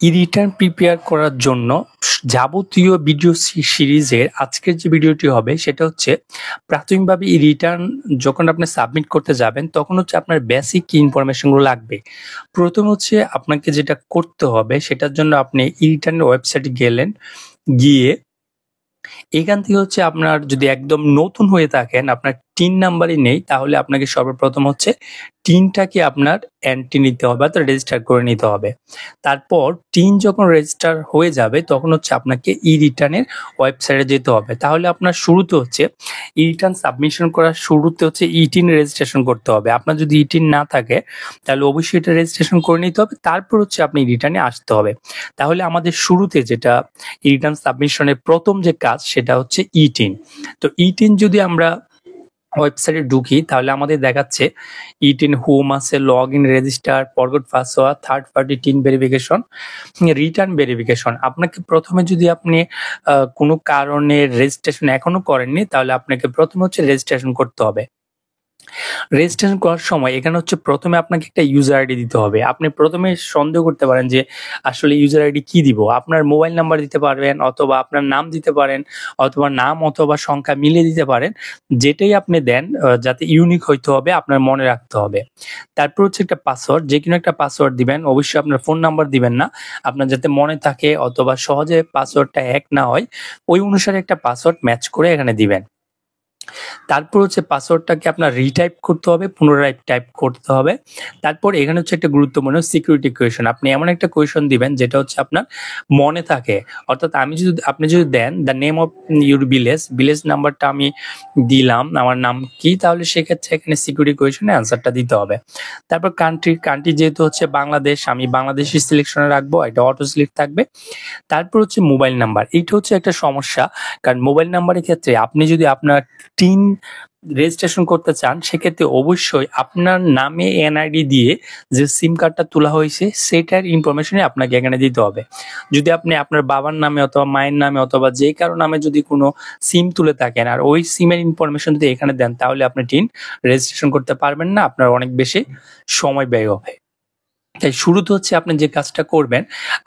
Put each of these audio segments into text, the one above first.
ই-রিটার্ন prepare করার জন্য যাবতীয় ভিডিও সিরিজের আজকের যে ভিডিওটি হবে সেটা হচ্ছে প্রাথমিকভাবে ই-রিটার্ন যখন আপনি সাবমিট করতে যাবেন তখন হচ্ছে আপনার বেসিক কি ইনফরমেশনগুলো লাগবে। প্রথম হচ্ছে আপনাকে যেটা করতে হবে সেটার জন্য আপনি ই-রিটার্নের ওয়েবসাইটে গেলেন, গিয়ে এখান থেকে হচ্ছে আপনার যদি একদম নতুন হয়ে থাকেন, আপনার টিন নাম্বারই নেই, তাহলে আপনাকে সর্বপ্রথম হচ্ছে টিনটাকে আপনার এন্ট্রি নিতে হবে অর্থাৎ রেজিস্টার করে নিতে হবে। তারপর টিন যখন রেজিস্টার হয়ে যাবে তখন হচ্ছে আপনাকে ই রিটার্নের ওয়েবসাইটে যেতে হবে। তাহলে আপনার শুরুতে হচ্ছে ই রিটার্ন সাবমিশন করার শুরুতে হচ্ছে ই টিন রেজিস্ট্রেশন করতে হবে। আপনার যদি ই টিন না থাকে তাহলে অবশ্যই এটা রেজিস্ট্রেশন করে নিতে হবে, তারপর হচ্ছে আপনি রিটার্নে আসতে হবে। তাহলে আমাদের শুরুতে যেটা রিটার্ন সাবমিশনের প্রথম যে কাজ সেটা হচ্ছে ই টিন। তো ই টিন যদি আমরা ওয়েবসাইটে ঢুকি তাহলে আমাদের দেখাচ্ছে ই10 হোম আছে, log in, register, forgot password, third party tin verification, return verification. আপনাকে প্রথমে যদি আপনি কোনো কারণে রেজিস্ট্রেশন এখনো করেননি তাহলে আপনাকে প্রথমে হচ্ছে রেজিস্ট্রেশন করতে হবে। রেজিস্ট্রেশন করার সময় এখানে হচ্ছে প্রথমে আপনাকে একটা ইউজার আইডি দিতে হবে। আপনি প্রথমে সন্দেহ করতে পারেন যে আসলে ইউজার আইডি কি দিব। আপনার মোবাইল নাম্বার দিতে পারবেন অথবা আপনার নাম দিতে পারেন অথবা নাম অথবা সংখ্যা মিলিয়ে দিতে পারেন। যেটাই আপনি দেন যাতে ইউনিক হইতে হবে, আপনার মনে রাখতে হবে। তারপর হচ্ছে একটা পাসওয়ার্ড, যে কোনো একটা পাসওয়ার্ড দিবেন। অবশ্যই আপনার ফোন নাম্বার দিবেন না, আপনার যাতে মনে থাকে অথবা সহজে পাসওয়ার্ডটা হ্যাক না হয় ওই অনুসারে একটা পাসওয়ার্ড ম্যাচ করে এখানে দিবেন। তারপর হচ্ছে পাসওয়ার্ডটাকে আপনার রিটাইপ করতে হবে, পুনরায় টাইপ করতে হবে। তারপর এখানে হচ্ছে একটা গুরুত্বপূর্ণ সিকিউরিটি কোয়েশন। আপনি এমন একটা কোয়েশন দিবেন যেটা হচ্ছে আপনার মনে থাকে। অর্থাৎ আপনি যদি then the name of your village নাম্বারটা আমি দিলাম, আমার নাম কি, তাহলে সেক্ষেত্রে এখানে সিকিউরিটি কোয়েশনে অ্যান্সারটা দিতে হবে। তারপর কান্ট্রি যেহেতু হচ্ছে বাংলাদেশ, আমি বাংলাদেশি সিলেকশনে রাখবো, এটা অটো সিলেক্ট থাকবে। তারপর হচ্ছে মোবাইল নাম্বার। এইটা হচ্ছে একটা সমস্যা, কারণ মোবাইল নাম্বারের ক্ষেত্রে আপনি যদি আপনার টিন রেজিস্ট্রেশন করতে চান সেক্ষেত্রে অবশ্যই আপনার নামে এনআইডি দিয়ে যে সিম কার্ডটা তোলা হয়েছে সেটার ইনফরমেশনই আপনাকে এখানে দিতে হবে। যদি আপনি আপনার বাবার নামে অথবা মায়ের নামে অথবা যে কারো নামে যদি কোনো সিম তুলে থাকেন আর ওই সিমের ইনফরমেশন যদি এখানে দেন তাহলে আপনি টিন রেজিস্ট্রেশন করতে পারবেন না, আপনার অনেক বেশি সময় ব্যয় হবে। তাই শুরুতে হচ্ছে আপনি যে কাজটা করবেন,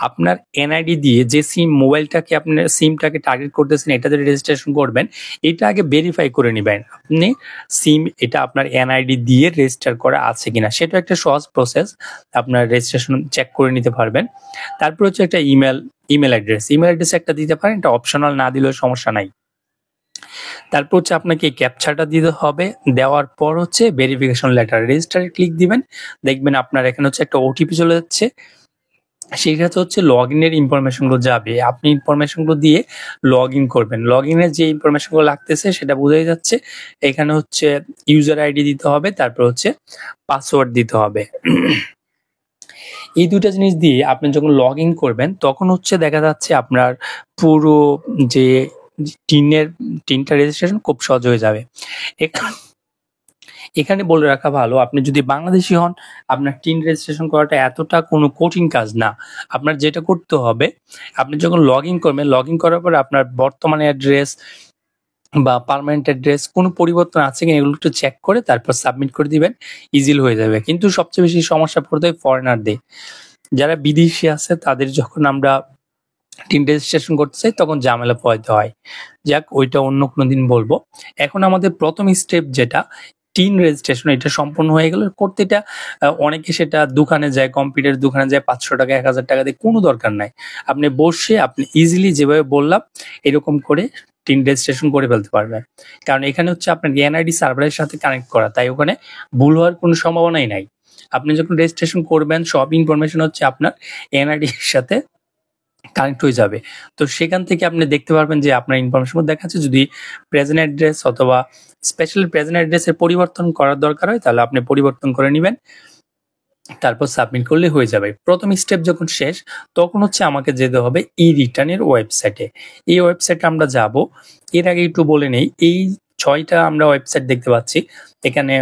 আপনার এনআইডি দিয়ে যে মোবাইলটাকে আপনার সিমটাকে টার্গেট করতেছেন এটা যদি রেজিস্ট্রেশন করবেন, এটা আগে ভেরিফাই করে নেবেন আপনি এটা আপনার এনআইডি দিয়ে রেজিস্টার করা আছে কিনা। সেটা একটা সহজ প্রসেস, আপনার রেজিস্ট্রেশন চেক করে নিতে পারবেন। তারপর হচ্ছে একটা ইমেল অ্যাড্রেস একটা দিতে পারেন, এটা অপশনাল, না দিলেও সমস্যা নাই। তারপর হচ্ছে আপনাকে ক্যাপচাটা দিতে হবে। দেওয়ার পর হচ্ছে ভেরিফিকেশন লেটার, রেজিস্টারে ক্লিক দিবেন, দেখবেন আপনার এখানে হচ্ছে একটা ওটিপি চলে যাচ্ছে। সেক্ষেত্রে হচ্ছে লগ ইনের ইনফরমেশনগুলো যাবে, আপনি ইনফরমেশনগুলো দিয়ে লগ ইন করবেন। লগ ইনের যে ইনফরমেশনগুলো লাগতেছে সেটা বোঝাই যাচ্ছে। এখানে হচ্ছে ইউজার আইডি দিতে হবে, তারপর হচ্ছে পাসওয়ার্ড দিতে হবে। এই দুইটা জিনিস দিয়ে আপনি যখন লগ ইন করবেন তখন হচ্ছে দেখা যাচ্ছে আপনার পুরো যে টিনটা রেজিস্ট্রেশন খুব সহজ হয়ে যাবে। এখানে বলে রাখা ভালো, আপনি যদি বাংলাদেশি হন আপনার টিন রেজিস্ট্রেশন করাটা এতটা কোনো কঠিন কাজ না। আপনার যেটা করতে হবে, আপনি যখন লগ ইন করবেন, লগ ইন করার পরে আপনার বর্তমানে অ্যাড্রেস বা পার্মানেন্ট অ্যাড্রেস কোনো পরিবর্তন আছে কিনা এগুলো একটু চেক করে তারপর সাবমিট করে দিবেন, ইজিলি হয়ে যাবে। কিন্তু সবচেয়ে বেশি সমস্যা পড়তে হয় ফরেনারদের, যারা বিদেশি আছে তাদের যখন আমরা টিন রেজিস্ট্রেশন করতে চাই তখন ঝামেলা পোহাইতে হয়। যাক, ওইটা অন্য কোনো দিন বলবো। এখন আমাদের প্রথম স্টেপ যেটা টিন রেজিস্ট্রেশন, এটা সম্পূর্ণ হয়ে গেল। করতে এটা অনেকে সেটা দোকানে যায়, কম্পিউটার দোকানে যায়, 500 টাকা 1000 টাকা দিয়ে, কোনো দরকার নাই। আপনি বসে আপনি ইজিলি যেভাবে বললাম এরকম করে টিন রেজিস্ট্রেশন করে ফেলতে পারবেন। কারণ এখানে হচ্ছে আপনার এনআইডি সার্ভারের সাথে কানেক্ট করা, তাই ওখানে ভুল হওয়ার কোনো সম্ভাবনাই নাই। আপনি যখন রেজিস্ট্রেশন করবেন সব ইনফরমেশন হচ্ছে আপনার এনআইডির সাথে কানেক্ট হয়ে যাবে। তো সেখান থেকে আপনি দেখতে পারবেন যে আপনার ইনফরমেশন দেখাচ্ছে। যদি প্রেজেন্ট অ্যাড্রেস অথবা স্পেশাল প্রেজেন্ট অ্যাড্রেসের পরিবর্তন করার দরকার হয় তাহলে আপনি পরিবর্তন করে নেবেন, তারপর সাবমিট করলে হয়ে যাবে। প্রথম স্টেপ যখন শেষ তখন হচ্ছে আমাকে যেতে হবে ই রিটার্নের ওয়েবসাইটে। এই ওয়েবসাইটে আমরা যাব। এর আগে একটু বলে নেই, এই 6টা আমরা ওয়েবসাইট দেখতে পাচ্ছি এখানে।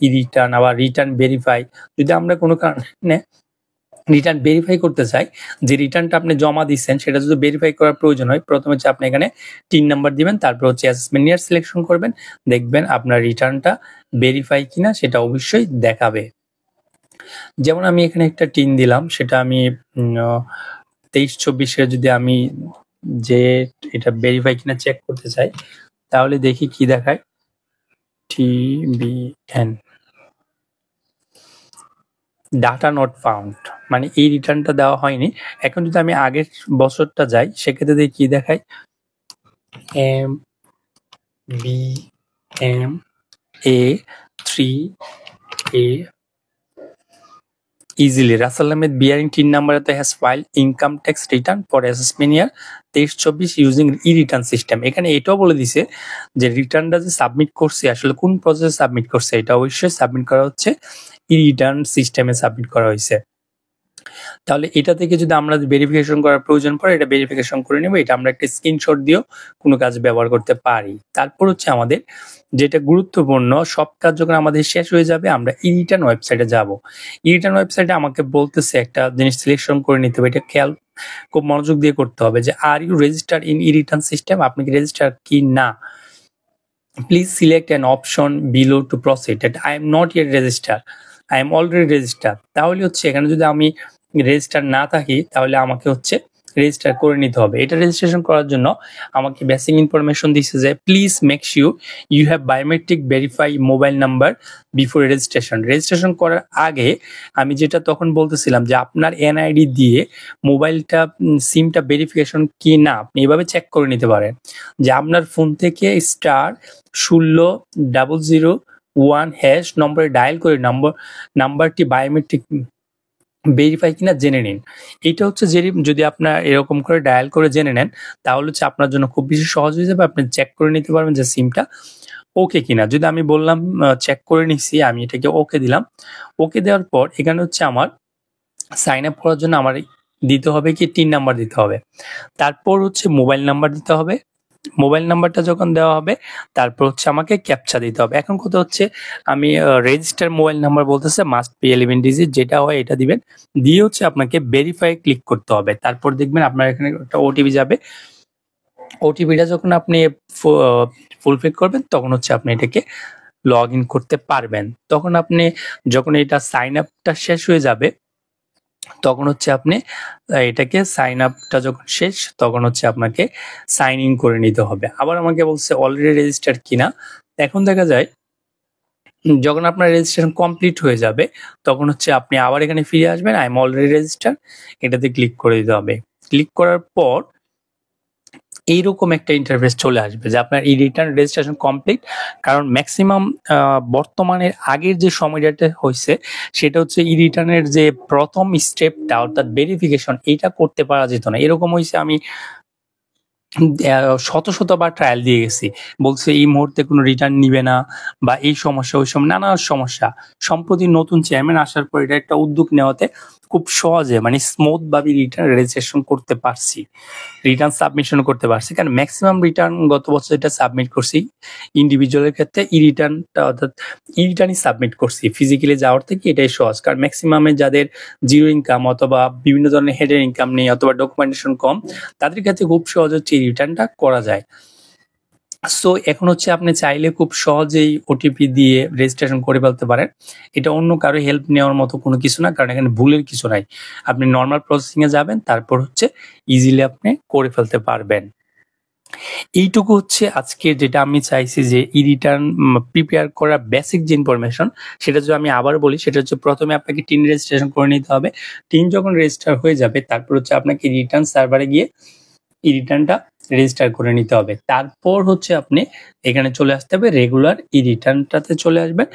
ই রিটার্ন, আবার রিটার্ন ভেরিফাই। যদি আমরা কোনো কারণে রিটার্ন ভেরিফাই করতে চাই, যে রিটার্নটা আপনি জমা দিচ্ছেন সেটা যদি ভেরিফাই করার প্রয়োজন হয়, প্রথমে হচ্ছে আপনি এখানে টিন নাম্বার দিবেন, তারপর হচ্ছে অ্যাসেসমেন্ট ইয়ার সিলেকশন করবেন, দেখবেন আপনার রিটার্নটা ভেরিফাই কিনা সেটা অবশ্যই দেখাবে। যেমন আমি এখানে একটা টিন দিলাম, সেটা আমি 23-24 যদি আমি যে এটা ভেরিফাই কিনা চেক করতে চাই, তাহলে দেখি কি দেখায়। TBN ডাটা নট ফাউন্ড, মানে এই রিটার্নটা দেওয়া হয়নি। এখন যদি আমি আগের বছরটা যাই, সেক্ষেত্রে দেখি কি দেখায়, MBMA3A easily. Russell Ahmed bearing TIN number has filed income tax return for assessment year 23-24 using e-return system. এখানে এটাও বলে দিছে যে রিটার্নটা যে সাবমিট করছে আসলে কোন প্রসেসে সাবমিট করছে, এটা অবশ্যই সাবমিট করা হচ্ছে ই-রিটার্ন সিস্টেমে সাবমিট করা হয়েছে। তাহলে এটা থেকে যদি আমরা ভেরিফিকেশন করার প্রয়োজন পড়ে, এটা ভেরিফিকেশন করে নেব। এটা আমরা একটা স্ক্রিনশট দিয়েও কোনো কাজ ব্যবহার করতে পারি। তারপর হচ্ছে আমাদের যেটা গুরুত্বপূর্ণ, সব কাজ যখন আমাদের শেষ হয়ে যাবে, আমরা ই-রিটার্ন ওয়েবসাইটে যাব। ই-রিটার্ন ওয়েবসাইটে আমাকে বলতেছে একটা জিনিস সিলেকশন করে নিতে হবে। এটা খেয়াল খুব মনোযোগ দিয়ে করতে হবে যে are you registered in e-return system, আপনি কি রেজিস্টার কি না। Please select an option below to proceed. I am not yet register, I am already register. তাহলে হচ্ছে এখানে যদি আমি রেজিস্টার না থাকি, তাহলে আমাকে হচ্ছে রেজিস্টার করে নিতে হবে। এটা রেজিস্ট্রেশন করার জন্য আমাকে বেসিক ইনফরমেশন দিচ্ছে যে please make sure you have biometric verify mobile number before registration. Registration করার আগে আমি যেটা তখন বলতেছিলাম যে আপনার এনআইডি দিয়ে মোবাইলটা সিমটা ভেরিফিকেশন কি না, আপনি এভাবে চেক করে নিতে পারেন যে আপনার ফোন থেকে *00001# নম্বরে ডায়াল করে নাম্বারটি বায়োমেট্রিক ভেরিফাই কিনা জেনে নিন। এটা হচ্ছে যদি আপনার এরকম করে ডায়াল করে জেনে নেন, তাহলে হচ্ছে আপনার জন্য খুব বেশি সহজ হয়ে যাবে। আপনি চেক করে নিতে পারবেন যে সিমটা ওকে কিনা। যদি আমি বললাম চেক করে নিচ্ছি, আমি এটাকে ওকে দিলাম। ওকে দেওয়ার পর এখানে হচ্ছে আমার সাইন আপ করার জন্য আমার দিতে হবে কি টিন নাম্বার দিতে হবে, তারপর হচ্ছে মোবাইল নাম্বার দিতে হবে। মোবাইল নাম্বারটা যখন দেওয়া হবে, তারপর হচ্ছে আমাকে ক্যাপচা দিতে হবে। এখন কথা হচ্ছে আমি রেজিস্টার মোবাইল নাম্বার বলতেছে মাস্ট বি 11 ডিজিট, যেটা হয় এটা দিবেন। দিয়ে হচ্ছে আপনাকে ভেরিফাই ক্লিক করতে হবে। তারপর দেখবেন আপনার এখানে একটা ওটিপি যাবে। ওটিপিটা যখন আপনি ফুলফিল করবেন, তখন হচ্ছে আপনি এটাকে লগ ইন করতে পারবেন। তখন আপনি যখন এটা সাইন আপটা শেষ হয়ে যাবে, তখন হচ্ছে আপনি এটাকে সাইন আপটা যখন শেষ, তখন হচ্ছে আপনাকে সাইন ইন করে নিতে হবে। আবার আমাকে বলছে অলরেডি রেজিস্টার কিনা। এখন দেখা যায় যখন আপনার রেজিস্ট্রেশন কমপ্লিট হয়ে যাবে, তখন হচ্ছে আপনি আবার এখানে ফিরে আসবেন, আই এম অলরেডি রেজিস্টার, এটাতে ক্লিক করে দিতে হবে। ক্লিক করার পর এইরকম একটা ইন্টারফেস চলে আসবে যে আপনার এই রিটার্ন রেজিস্ট্রেশন কমপ্লিট। কারণ ম্যাক্সিমাম বর্তমানের আগের যে সময়টা হয়েছে, সেটা হচ্ছে ই রিটার্নের যে প্রথম স্টেপটা অর্থাৎ ভেরিফিকেশন, এইটা করতে পারা যেত না। এরকম হয়েছে আমি শতবার ট্রায়াল দিয়ে গেছি, বলছে এই মুহূর্তে কোনো রিটার্ন নিবে না বা এই সমস্যা ওই সময় নানা সমস্যা। সম্প্রতি নতুন চেয়ারম্যান আসার পর এটা একটা উদ্যোগ নেওয়াতে খুব সহজে মানে স্মুথ ভাবে রিটার্ন রেজিস্ট্রেশন করতে পারছি, রিটার্ন সাবমিশন করতে পারছি। কারণ ম্যাক্সিমাম রিটার্ন গত বছর এটা সাবমিট করছি ইন্ডিভিজুয়ালের ক্ষেত্রে, ই রিটার্নটা অর্থাৎ ই রিটার্নই সাবমিট করছি। ফিজিক্যালি যাওয়ার থেকে এটাই সহজ, কারণ ম্যাক্সিমামে যাদের জিরো ইনকাম অথবা বিভিন্ন ধরনের হেডের ইনকাম নেই অথবা ডকুমেন্টেশন কম, তাদের কাছে খুব সহজ হচ্ছে এই রিটার্নটা করা যায়। সো এখন হচ্ছে আপনি চাইলে খুব সহজেই ওটিপি দিয়ে রেজিস্ট্রেশন করে ফেলতে পারেন। এটা অন্য কারো হেল্প নেওয়ার মতো কোনো কিছু না, কারণ এখানে ভুলের কিছু নাই। আপনি নর্মাল প্রসেসিংয়ে যাবেন, তারপর হচ্ছে ইজিলি আপনি করে ফেলতে পারবেন। এইটুকু হচ্ছে আজকে যেটা আমি চাইছি যে ই রিটার্ন প্রিপেয়ার করার বেসিক যে ইনফরমেশন, সেটা যদি আমি আবার বলি, সেটা হচ্ছে প্রথমে আপনাকে টিন রেজিস্ট্রেশন করে নিতে হবে। টিন যখন রেজিস্টার হয়ে যাবে, তারপর হচ্ছে আপনাকে রিটার্ন সার্ভারে গিয়ে ই রিটার্নটা রেজিস্টার করে নিতে হবে। তারপর হচ্ছে আপনি এখানে চলে আসতে হবে, রেগুলার ই রিটার্নটাতে চলে আসবেন।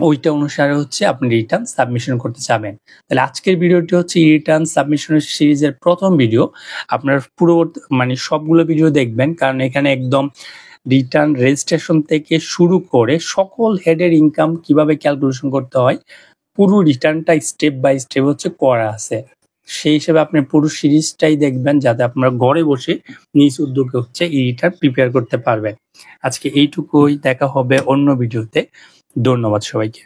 ওইটা অনুসারে হচ্ছে আপনি রিটার্ন সাবমিশন করতে চাবেন। তাহলে আজকের ভিডিওটি হচ্ছে ই রিটার্ন সাবমিশনের সিরিজের প্রথম ভিডিও। আপনার পূর্ববর্তী মানে সবগুলো ভিডিও দেখবেন, কারণ এখানে একদম রিটার্ন রেজিস্ট্রেশন থেকে শুরু করে সকল হেডের ইনকাম কিভাবে ক্যালকুলেশন করতে হয়, পুরো রিটার্নটা স্টেপ বাই স্টেপ হচ্ছে করা আছে। সেই হিসেবে আপনি পুরো সিরিজটাই দেখবেন, যাতে আপনারা ঘরে বসে নিজ উদ্যোগে হচ্ছে ই রিটার্ন প্রিপেয়ার করতে পারবেন। আজকে এইটুকুই, দেখা হবে অন্য ভিডিওতে। ধন্যবাদ সবাইকে।